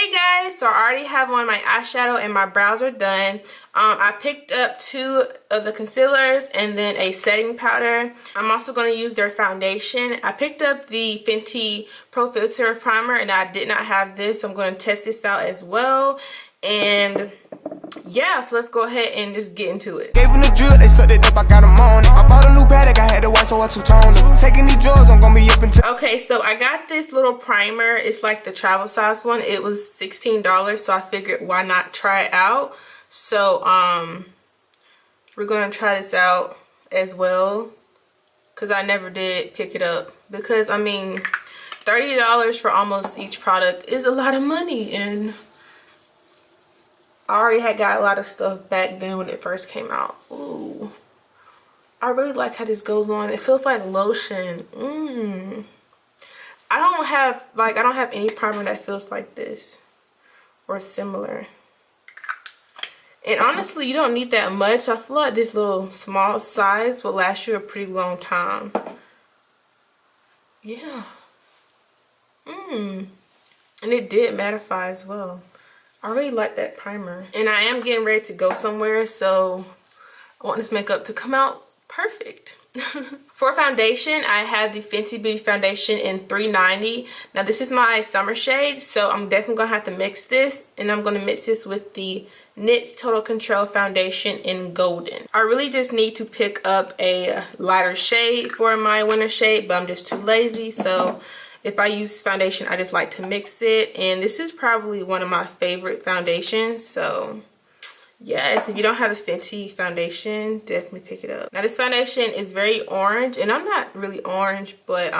Hey guys, so I already have on my eyeshadow and my brows are done. I picked up 2 of the concealers and then a setting powder. I'm also going to use their foundation. I picked up the Fenty Pro Filter Primer and I did not have this, so I'm going to test this out as well. And yeah, so let's go ahead and just get into it. Gave them the drill, they sucked it up, I got them on it. I bought a new Patek, I had to white, so I two-toned it. Taking these drugs, I'm gonna be up until... Okay, so I got this little primer. It's like the travel size one. It was $16, so I figured why not try it out. So, we're gonna try this out as well, because I never did pick it up. Because, I mean, $30 for almost each product is a lot of money, and I already had got a lot of stuff back then when it first came out. Ooh, I really like how this goes on. It feels like lotion. I don't have any primer that feels like this or similar. And honestly, you don't need that much. I feel like this little small size will last you a pretty long time. Yeah. And it did mattify as well. I really like that primer. And I am getting ready to go somewhere, so I want this makeup to come out perfect. For foundation, I have the Fenty Beauty Foundation in 390. Now this is my summer shade, so I'm definitely gonna have to mix this, and I'm gonna mix this with the NYX Total Control Foundation in Golden. I really just need to pick up a lighter shade for my winter shade, but I'm just too lazy, so if I use this foundation, I just like to mix it. And this is probably one of my favorite foundations. So yes, if you don't have a Fenty foundation, definitely pick it up. Now this foundation is very orange, and I'm not really orange, but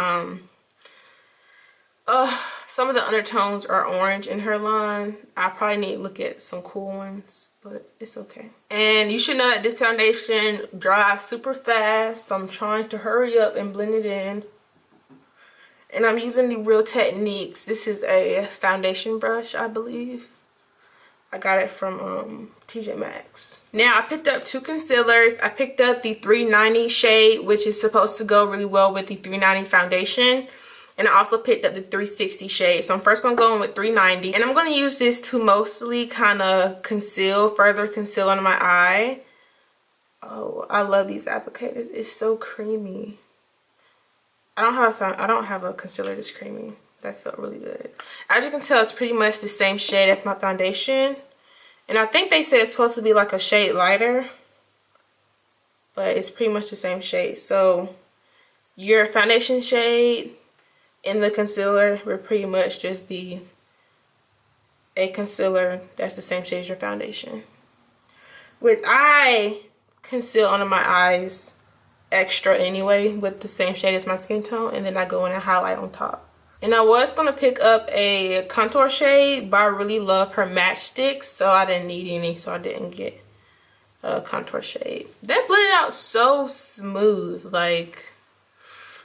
some of the undertones are orange in her line. I probably need to look at some cool ones, but it's okay. And you should know that this foundation dries super fast, so I'm trying to hurry up and blend it in. And I'm using the Real Techniques. This is a foundation brush, I believe. I got it from TJ Maxx. Now, I picked up 2 concealers. I picked up the 390 shade, which is supposed to go really well with the 390 foundation. And I also picked up the 360 shade. So I'm first going to go in with 390. And I'm going to use this to mostly kind of further conceal under my eye. Oh, I love these applicators. It's so creamy. I don't have a concealer that's creamy. That felt really good. As you can tell, it's pretty much the same shade as my foundation. And I think they said it's supposed to be like a shade lighter, but it's pretty much the same shade. So your foundation shade and the concealer will pretty much just be a concealer that's the same shade as your foundation. Which I conceal under my eyes extra anyway with the same shade as my skin tone, and then I go in and highlight on top. And I was going to pick up a contour shade, but I really love her matchsticks, so I didn't need any, so I didn't get a contour shade. That blended out so smooth, like,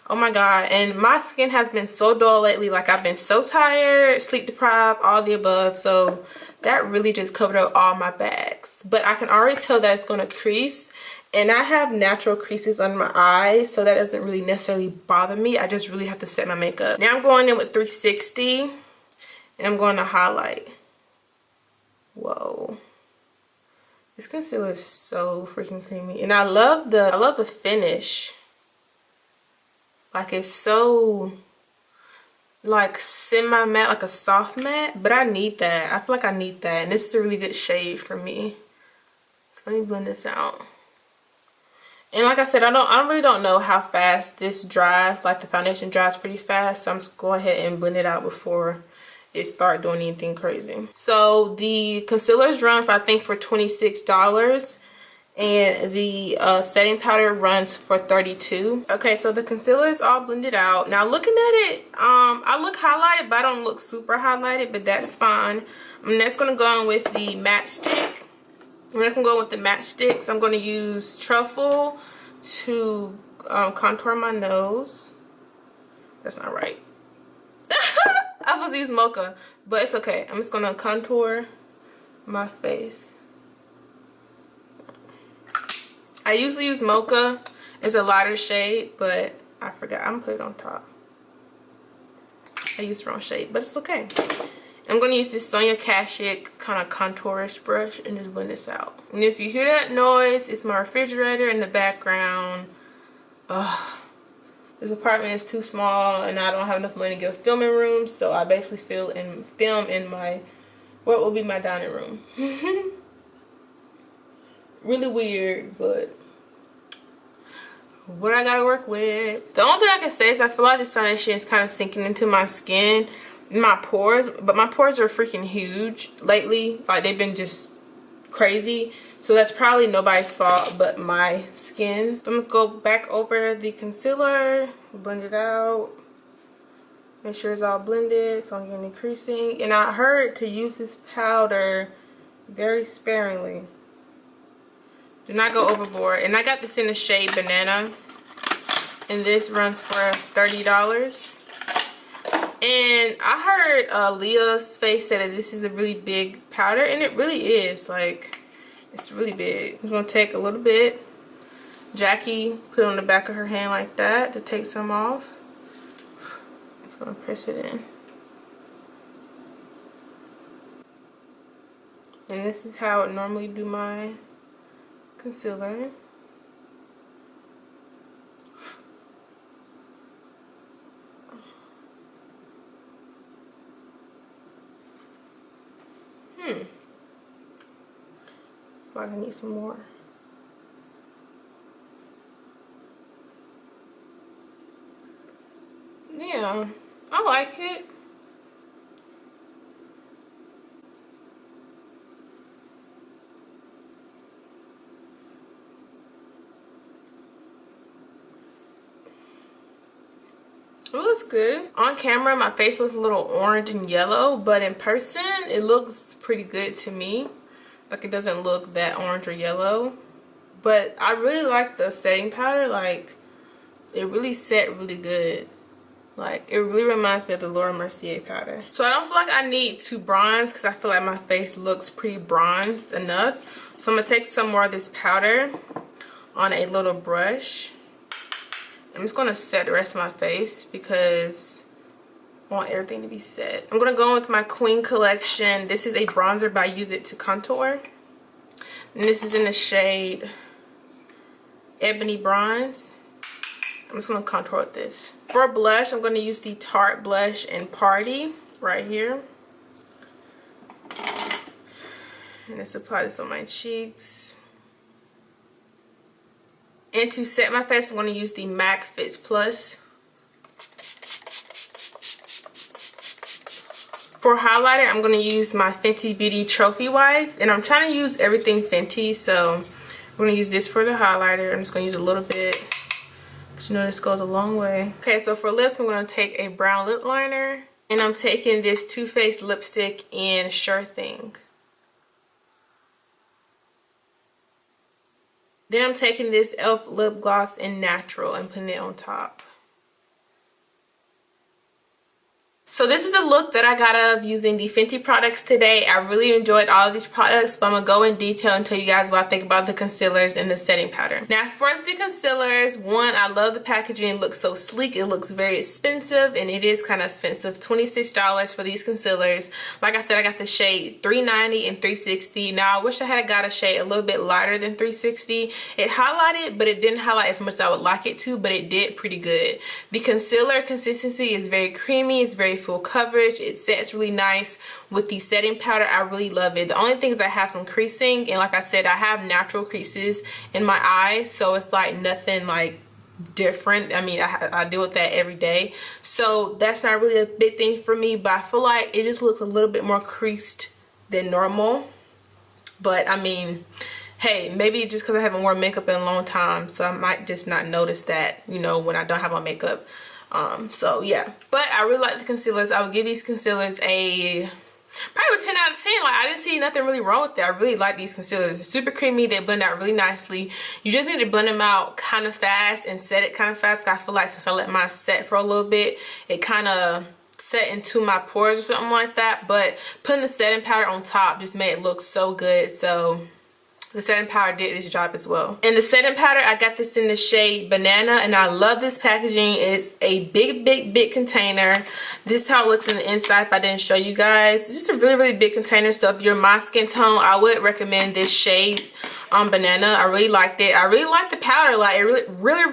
oh my god. And my skin has been so dull lately. Like, I've been so tired, sleep deprived, all the above, so that really just covered up all my bags. But I can already tell that it's going to crease. And I have natural creases under my eyes, so that doesn't really necessarily bother me. I just really have to set my makeup. Now I'm going in with 360, and I'm going to highlight. Whoa. This concealer is so freaking creamy. And I love the finish. Like, it's so like semi-matte, like a soft matte, but I need that. I feel like I need that, and this is a really good shade for me. So let me blend this out. And like I said, I really don't know how fast this dries. Like, the foundation dries pretty fast, so I'm just going ahead and blend it out before it start doing anything crazy. So the concealers run for, I think, for $26, and the setting powder runs for $32. Okay, so the concealer is all blended out. Now looking at it, I look highlighted, but I don't look super highlighted, but that's fine. I'm next gonna go in with the matte stick. I'm not gonna go with the matchsticks. I'm gonna use Truffle to contour my nose. That's not right. I was supposed to use Mocha, but it's okay. I'm just gonna contour my face. I usually use Mocha. It's a lighter shade, but I forgot. I'm gonna put it on top. I used the wrong shade, but it's okay. I'm going to use this Sonia Kashuk kind of contourish brush and just blend this out. And if you hear that noise, it's my refrigerator in the background. Ugh. This apartment is too small and I don't have enough money to get a filming room, so I basically film in my, what will be my dining room. Really weird, but what I gotta work with. The only thing I can say is I feel like this foundation is kind of sinking into my skin, my pores, but my pores are freaking huge lately. Like, they've been just crazy, so that's probably nobody's fault but my skin. So I'm gonna go back over the concealer, blend it out, make sure it's all blended so I don't get any creasing. And I heard to use this powder very sparingly. Do not go overboard. And I got this in the shade Banana, and this runs for $30. And I heard Leah's Face say that this is a really big powder, and it really is. Like, it's really big. I'm just gonna take a little bit. Jackie put it on the back of her hand like that to take some off. Just gonna press it in. And this is how I would normally do my concealer. I need some more. Yeah, I like it. It looks good. On camera, my face looks a little orange and yellow, but in person, it looks pretty good to me. Like, it doesn't look that orange or yellow. But I really like the setting powder. Like, it really set really good. Like, it really reminds me of the Laura Mercier powder. So I don't feel like I need to bronze because I feel like my face looks pretty bronzed enough. So I'm going to take some more of this powder on a little brush. I'm just going to set the rest of my face because I want everything to be set. I'm going to go in with my Queen collection. This is a bronzer, but I use it to contour. And this is in the shade Ebony Bronze. I'm just going to contour with this. For blush, I'm going to use the Tarte blush in Party right here. And just apply this on my cheeks. And to set my face, I'm going to use the MAC Fix Plus. For highlighter, I'm going to use my Fenty Beauty Trophy Wife. And I'm trying to use everything Fenty, so I'm going to use this for the highlighter. I'm just going to use a little bit. Because you know this goes a long way. Okay, so for lips, I'm going to take a brown lip liner. And I'm taking this Too Faced lipstick in Sure Thing. Then I'm taking this e.l.f. lip gloss in Natural and putting it on top. So this is the look that I got out of using the Fenty products today. I really enjoyed all of these products, but I'm going to go in detail and tell you guys what I think about the concealers and the setting powder. Now, as far as the concealers, one, I love the packaging. It looks so sleek. It looks very expensive, and it is kind of expensive. $26 for these concealers. Like I said, I got the shade 390 and 360. Now, I wish I had got a shade a little bit lighter than 360. It highlighted, but it didn't highlight as much as I would like it to, but it did pretty good. The concealer consistency is very creamy. It's very full coverage. It sets really nice with the setting powder. I really love it. The only thing is I have some creasing, and like I said, I have natural creases in my eyes, so it's like nothing like different. I mean, I deal with that every day, so that's not really a big thing for me, but I feel like it just looks a little bit more creased than normal. But I mean, hey, maybe just because I haven't worn makeup in a long time, so I might just not notice that, you know, when I don't have on makeup. So yeah, but I really like the concealers. I would give these concealers a probably a 10 out of 10. Like, I didn't see nothing really wrong with it. I really like these concealers. They're super creamy. They blend out really nicely. You just need to blend them out kind of fast and set it kind of fast. I feel like since I let mine set for a little bit, it kind of set into my pores or something like that. But putting the setting powder on top just made it look so good. So the setting powder did this job as well. And the setting powder, I got this in the shade Banana, and I love this packaging. It's a big container. This is how it looks in the inside if I didn't show you guys. It's just a really big container. So if you're my skin tone, I would recommend this shade Banana. I really liked it. I really like the powder. Like, it really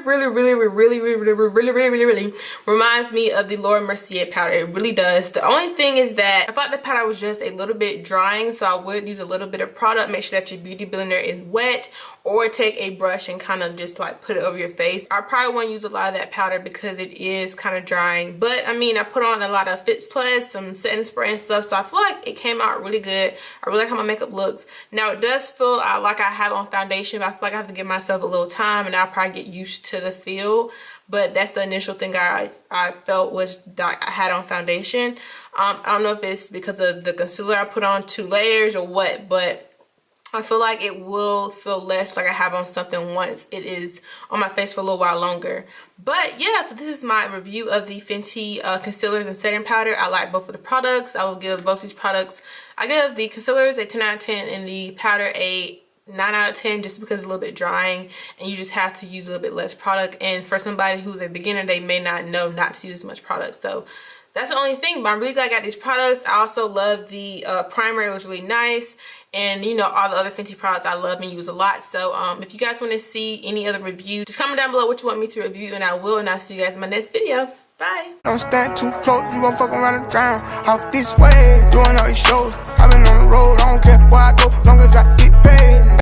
reminds me of the Laura Mercier powder. It really does. The only thing is that I thought the powder was just a little bit drying, so I would use a little bit of product. Make sure that your beauty blender is wet, or take a brush and kind of just like put it over your face. I probably won't use a lot of that powder because it is kind of drying, but I mean, I put on a lot of Fix Plus, some setting spray and stuff, so I feel like it came out really good. I really like how my makeup looks. Now it does feel like I have on foundation, but I feel like I have to give myself a little time, and I'll probably get used to the feel. But that's the initial thing I felt was that I had on foundation. I don't know if it's because of the concealer I put on 2 layers or what, but I feel like it will feel less like I have on something once it is on my face for a little while longer. But yeah, so this is my review of the Fenty concealers and setting powder. I like both of the products. I will give both these products, I give the concealers a 10 out of 10 and the powder a 9 out of 10, just because it's a little bit drying and you just have to use a little bit less product. And for somebody who's a beginner, they may not know not to use as much product. So that's the only thing, but I'm really glad I got these products. I also love the primer. It was really nice. And you know, all the other Fenty products I love and use a lot. So if you guys want to see any other review, just comment down below what you want me to review, and I will. And I'll see you guys in my next video. Bye. Don't stand too close, you gon' fuck around and drown. Off this way, doing all these shows. I've been on the road, I don't care where I go, long as I get paid.